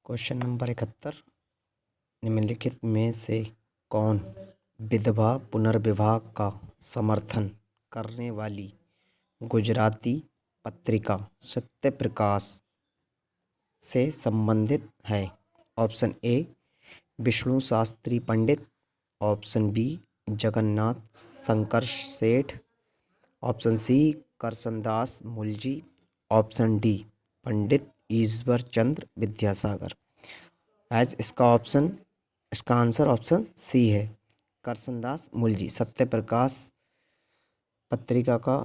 Question number 71। निम्नलिखित में से कौन विधवा पुनर्विवाह का समर्थन करने वाली गुजराती पत्रिका सत्य प्रकाश से संबंधित है? Option A Vishnu Shastri Pandit, option B Jagannath Shankar Seth, option C Karsandas Mulji, option D Pandit Ishwar Chandra Vidyasagar. इसका आंसर ऑप्शन सी है, करसनदास मुलजी। सत्य प्रकाश पत्रिका का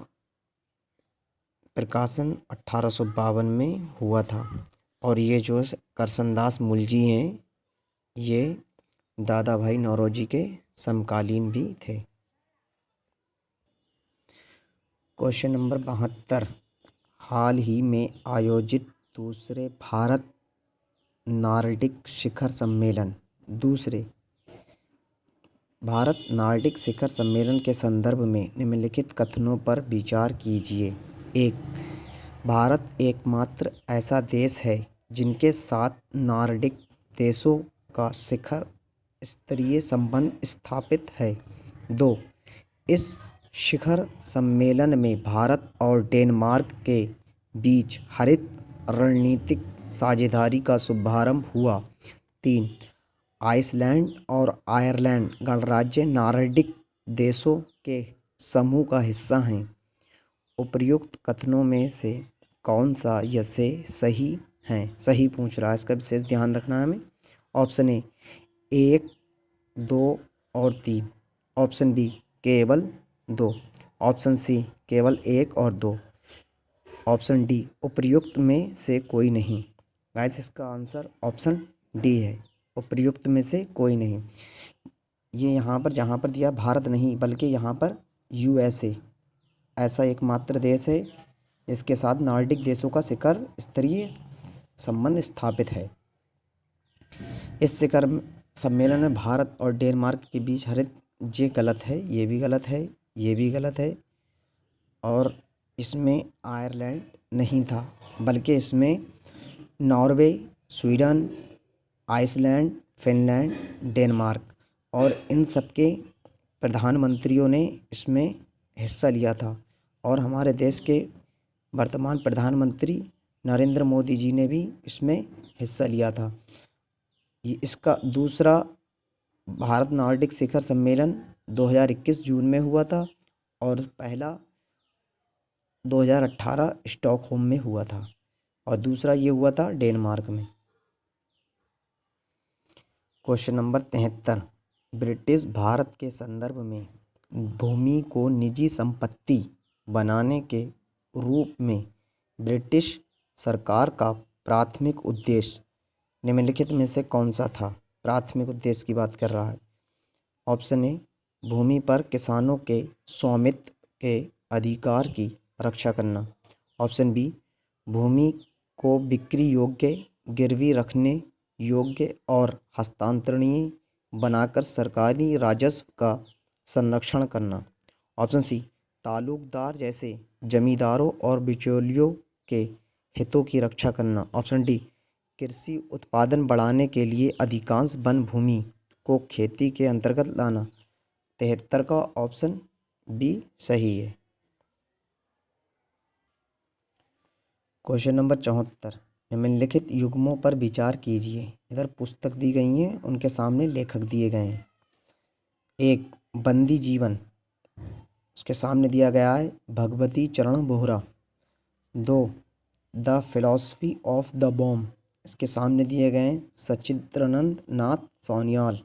प्रकाशन 1852 में हुआ था और ये जो करसनदास मुलजी हैं ये दादा भाई नौरोजी के समकालीन भी थे। Question number 72। हाल ही में आयोजित दूसरे भारत नार्डिक शिखर सम्मेलन के संदर्भ में निम्नलिखित कथनों पर विचार कीजिए। 1. भारत एकमात्र ऐसा देश है जिनके साथ नार्डिक देशों का शिखर स्तरीय संबंध स्थापित है। 2. इस शिखर सम्मेलन में भारत और डेनमार्क के बीच हरित रणनीतिक साझेदारी का शुभारंभ हुआ। 3. आइसलैंड और आयरलैंड गणराज्य नार्डिक देशों के समूह का हिस्सा हैं। उपर्युक्त कथनों में से कौन सा यह से सही है? सही पूछ रहा है, इसका विशेष ध्यान रखना है हमें। ऑप्शन ए 1, 2 और 3, ऑप्शन बी केवल 2, ऑप्शन सी केवल 1 और 2, ऑप्शन डी उपर्युक्त में से कोई नहीं। गाइस इसका आंसर ऑप्शन डी है, उपर्युक्त में से कोई नहीं। ये यहाँ पर जहाँ पर दिया भारत नहीं बल्कि यहाँ पर यूएसए ऐसा एकमात्र देश है इसके साथ नार्डिक देशों का शिखर स्तरीय संबंध स्थापित है। इस शिखर सम्मेलन में भारत और डेनमार्क के बीच हरित, ये गलत है, ये भी गलत है, ये भी गलत है, और इसमें आयरलैंड नहीं था बल्कि इसमें Norway, Sweden, Iceland, Finland, Denmark और इन सबके प्रधानमंत्रियों ने इसमें हिस्सा लिया था और हमारे देश के वर्तमान प्रधानमंत्री नरेंद्र मोदी जी ने भी इसमें हिस्सा लिया था। ये इसका दूसरा भारत नार्डिक शिखर सम्मेलन 2021 जून में हुआ था और पहला 2018 स्टॉकहोम में हुआ था और दूसरा ये हुआ था डेनमार्क में। Question number 73। ब्रिटिश भारत के संदर्भ में भूमि को निजी संपत्ति बनाने के रूप में ब्रिटिश सरकार का प्राथमिक उद्देश्य निम्नलिखित में से कौन सा था? प्राथमिक उद्देश्य की बात कर रहा है। ऑप्शन ए भूमि पर किसानों के स्वामित्व के अधिकार की रक्षा करना, ऑप्शन बी भूमि को बिक्री योग्य, गिरवी रखने योग्य और हस्तांतरणीय बनाकर सरकारी राजस्व का संरक्षण करना, ऑप्शन सी तालुकदार जैसे जमींदारों और बिचौलियों के हितों की रक्षा करना, ऑप्शन डी कृषि उत्पादन बढ़ाने के लिए अधिकांश वन भूमि को खेती के अंतर्गत लाना। 73 का ऑप्शन बी सही है। Question number 74। निम्नलिखित युग्मों पर विचार कीजिए। इधर पुस्तक दी गई हैं, उनके सामने लेखक दिए गए हैं। 1 बंदी जीवन, उसके सामने दिया गया है भगवती चरण Bohra. 2 the philosophy of the bomb, इसके सामने दिए गए हैं सचिद्रनंद नाथ सान्याल।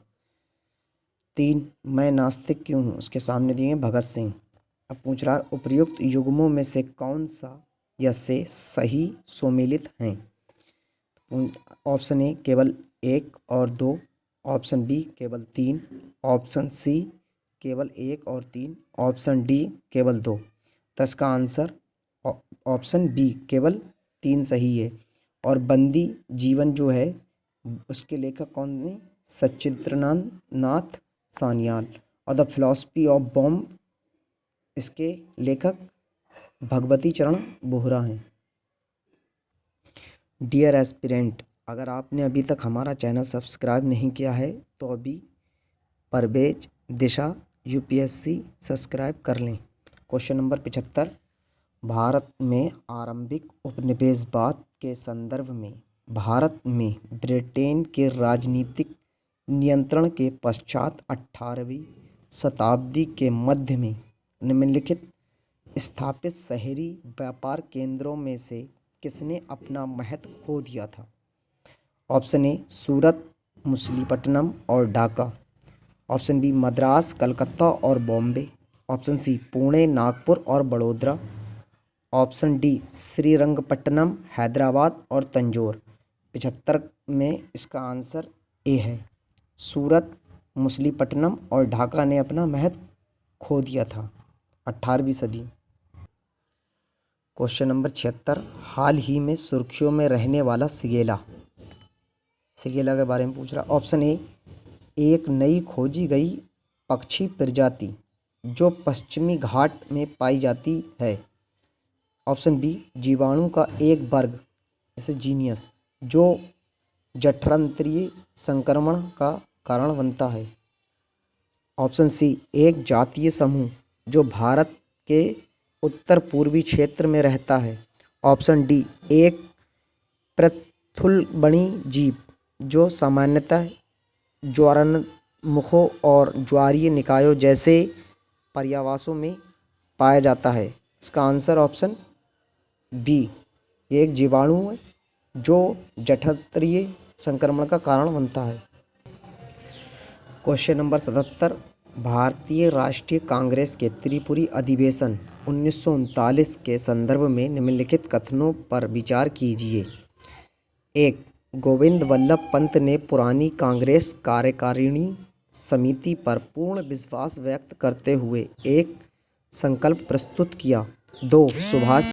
3 मैं नास्तिक क्यों हूँ, उसके सामने दिए हैं भगत सिंह। अब पूछ रहा है उपर्युक्त युग्मों में से कौन सा या से सही सुमेलित हैं? ऑप्शन ए केवल 1 और 2, ऑप्शन बी केवल 3, ऑप्शन सी केवल 1 और 3, ऑप्शन डी केवल 2। तो इसका आंसर ऑप्शन बी केवल 3 सही है। और बंदी जीवन जो है उसके लेखक कौन है? सचिद्रनंद नाथ सान्याल। और द फिलॉसफी ऑफ बॉम्ब, इसके लेखक भगवती चरण बोहरा हैं। डियर एस्पिरेंट, अगर आपने अभी तक हमारा चैनल सब्सक्राइब नहीं किया है तो अभी परवेज दिशा यूपीएससी सब्सक्राइब कर लें। क्वेश्चन नंबर 75, भारत में आरंभिक उपनिवेशवाद के संदर्भ में भारत में ब्रिटेन के राजनीतिक नियंत्रण के पश्चात 18वीं शताब्दी के मध्य में निम्नलिखित स्थापित शहरी व्यापार केंद्रों में से किसने अपना महत्व खो दिया था? ऑप्शन ए सूरत, मछलीपट्टनम और ढाका। ऑप्शन बी मद्रास, कलकत्ता और बॉम्बे। ऑप्शन सी पुणे, नागपुर और बड़ोदरा। ऑप्शन डी श्रीरंगपट्टनम, हैदराबाद और तंजौर। 75 में इसका आंसर ए है। सूरत, मछलीपट्टनम और ढाका ने अपना महत्व खो दिया था 18वीं सदी। क्वेश्चन नंबर 76, हाल ही में सुर्खियों में रहने वाला सिगेला के बारे में पूछ रहा। ऑप्शन ए एक नई खोजी गई पक्षी प्रजाति जो पश्चिमी घाट में पाई जाती है। ऑप्शन बी जीवाणु का एक वर्ग जैसे जीनियस जो जठरांत्रिय संक्रमण का कारण बनता है। ऑप्शन सी एक जातीय समूह जो भारत के उत्तर पूर्वी क्षेत्र में रहता है। ऑप्शन डी एक पृथुलबणी जीव जो सामान्यतः ज्वारनमुखों और ज्वारीय निकायों जैसे पर्यावासों में पाया जाता है। इसका आंसर ऑप्शन बी एक जीवाणु है जो जठरांत्रिय संक्रमण का कारण बनता है। क्वेश्चन नंबर 77, भारतीय राष्ट्रीय कांग्रेस के त्रिपुरी अधिवेशन 1939 के संदर्भ में निम्नलिखित कथनों पर विचार कीजिए। एक, गोविंद वल्लभ पंत ने पुरानी कांग्रेस कार्यकारिणी समिति पर पूर्ण विश्वास व्यक्त करते हुए एक संकल्प प्रस्तुत किया। 2, सुभाष